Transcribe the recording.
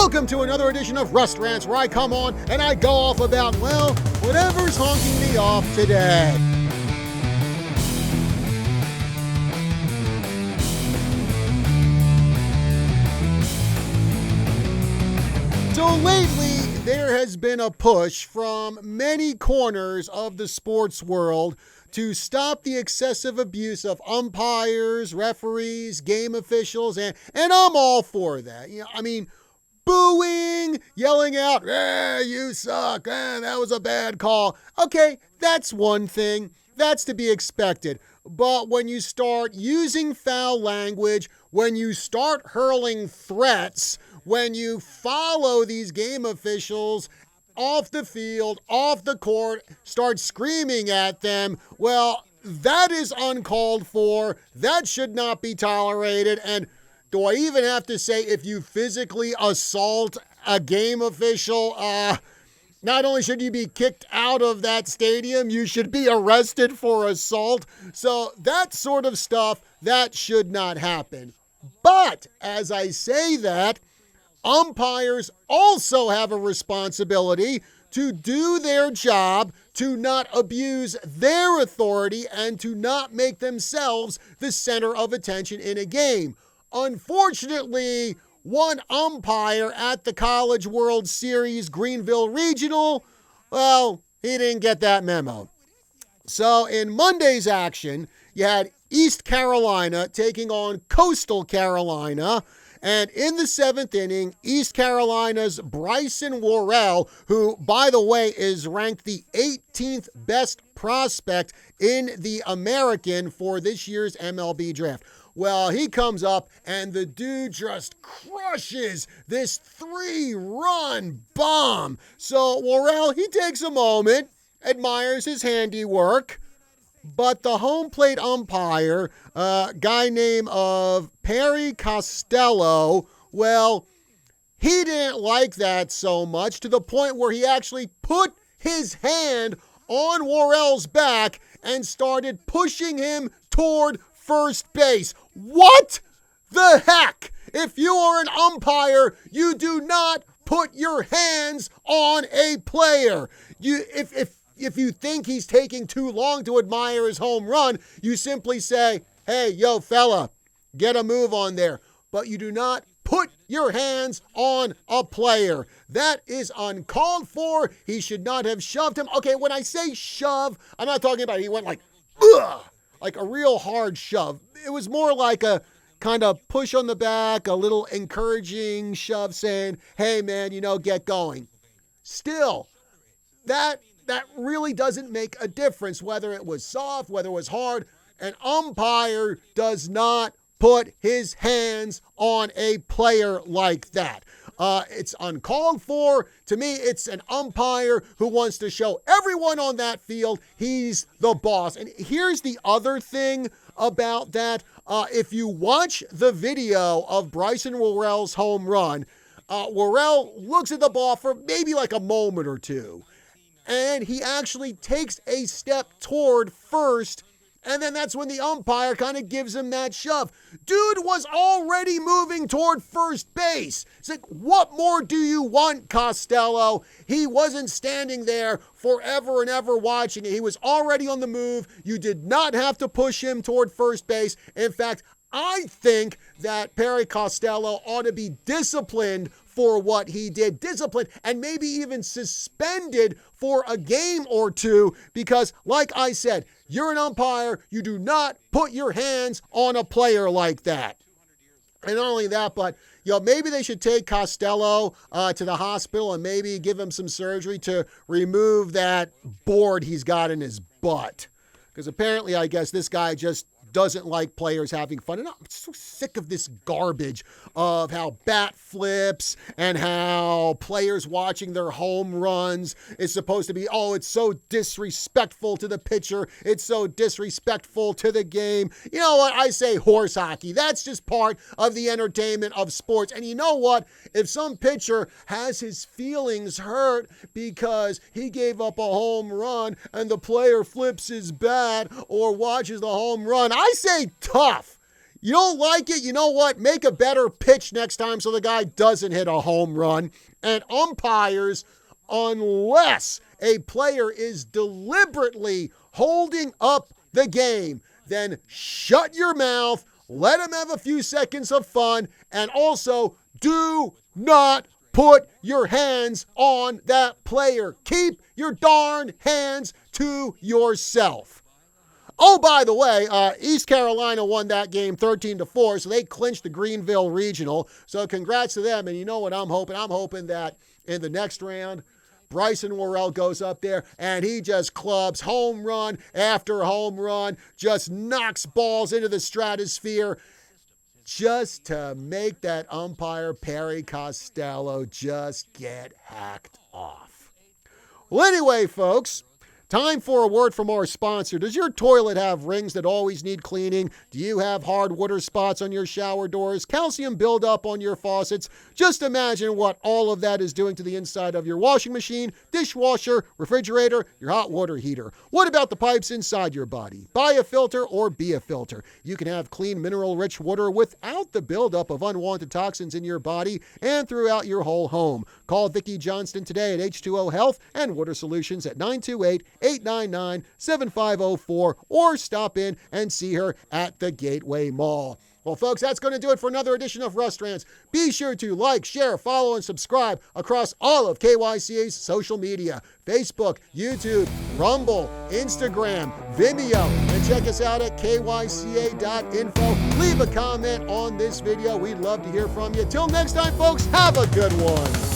Welcome to another edition of Rust Rants, where I come on and I go off about, well, whatever's honking me off today. So lately, there has been a push from many corners of the sports world to stop the excessive abuse of umpires, referees, game officials, and I'm all for that. Booing, yelling out, you suck, that was a bad call. Okay, that's one thing. That's to be expected. But when you start using foul language, when you start hurling threats, when you follow these game officials off the field, off the court, start screaming at them, well, that is uncalled for. That should not be tolerated. And do I even have to say, if you physically assault a game official, not only should you be kicked out of that stadium, you should be arrested for assault. So that sort of stuff, that should not happen. But as I say that, umpires also have a responsibility to do their job, to not abuse their authority, and to not make themselves the center of attention in a game. Unfortunately, one umpire at the College World Series Greenville Regional, well, he didn't get that memo. So in Monday's action, you had East Carolina taking on Coastal Carolina. And in the seventh inning, East Carolina's Bryson Worrell, who, by the way, is ranked the 18th best prospect in the American for this year's MLB draft. Well, he comes up and the dude just crushes this 3-run bomb. So Worrell, he takes a moment, admires his handiwork, but the home plate umpire, a guy named Perry Costello, well, he didn't like that so much, to the point where he actually put his hand on Worrell's back and started pushing him toward first base. What the heck? If you are an umpire, you do not put your hands on a player. If you think he's taking too long to admire his home run, you simply say, hey, yo, fella, get a move on there. But you do not put your hands on a player. That is uncalled for. He should not have shoved him. Okay, when I say shove, I'm not talking about he went like, ugh, like a real hard shove. It was more like a kind of push on the back, a little encouraging shove saying, hey, man, get going. Still, that really doesn't make a difference whether it was soft, whether it was hard. An umpire does not put his hands on a player like that. It's uncalled for. To me, it's an umpire who wants to show everyone on that field he's the boss. And here's the other thing about that. If you watch the video of Bryson Worrell's home run, Worrell looks at the ball for maybe like a moment or two. And he actually takes a step toward first, and then that's when the umpire kind of gives him that shove. Dude was already moving toward first base. It's like, what more do you want, Costello? He wasn't standing there forever and ever watching it. He was already on the move. You did not have to push him toward first base. In fact, I think that Perry Costello ought to be disciplined for what he did. Disciplined and maybe even suspended for a game or two, because like I said, you're an umpire. You do not put your hands on a player like that. And not only that, but maybe they should take Costello to the hospital and maybe give him some surgery to remove that board he's got in his butt. Because apparently, I guess this guy just doesn't like players having fun. And I'm so sick of this garbage of how bat flips and how players watching their home runs is supposed to be, it's so disrespectful to the pitcher. It's so disrespectful to the game. You know what? I say horse hockey. That's just part of the entertainment of sports. And you know what? If some pitcher has his feelings hurt because he gave up a home run and the player flips his bat or watches the home run, I say tough. You don't like it? You know what? Make a better pitch next time so the guy doesn't hit a home run. And umpires, unless a player is deliberately holding up the game, then shut your mouth, let him have a few seconds of fun, and also do not put your hands on that player. Keep your darn hands to yourself. Oh, by the way, East Carolina won that game 13-4, so they clinched the Greenville Regional. So congrats to them. And you know what I'm hoping? I'm hoping that in the next round, Bryson Worrell goes up there and he just clubs home run after home run, just knocks balls into the stratosphere just to make that umpire Perry Costello just get hacked off. Well, anyway, folks, time for a word from our sponsor. Does your toilet have rings that always need cleaning? Do you have hard water spots on your shower doors? Calcium buildup on your faucets? Just imagine what all of that is doing to the inside of your washing machine, dishwasher, refrigerator, your hot water heater. What about the pipes inside your body? Buy a filter or be a filter. You can have clean, mineral-rich water without the buildup of unwanted toxins in your body and throughout your whole home. Call Vicki Johnston today at H2O Health and Water Solutions at 928-899-7504 or stop in and see her at the Gateway Mall. Well, folks, that's going to do it for another edition of Rust Rants. Be sure to like, share, follow, and subscribe across all of KYCA's social media: Facebook, YouTube, Rumble, Instagram, Vimeo, and check us out at kyca.info. Leave a comment on this video. We'd love to hear from you. Till next time, folks, have a good one.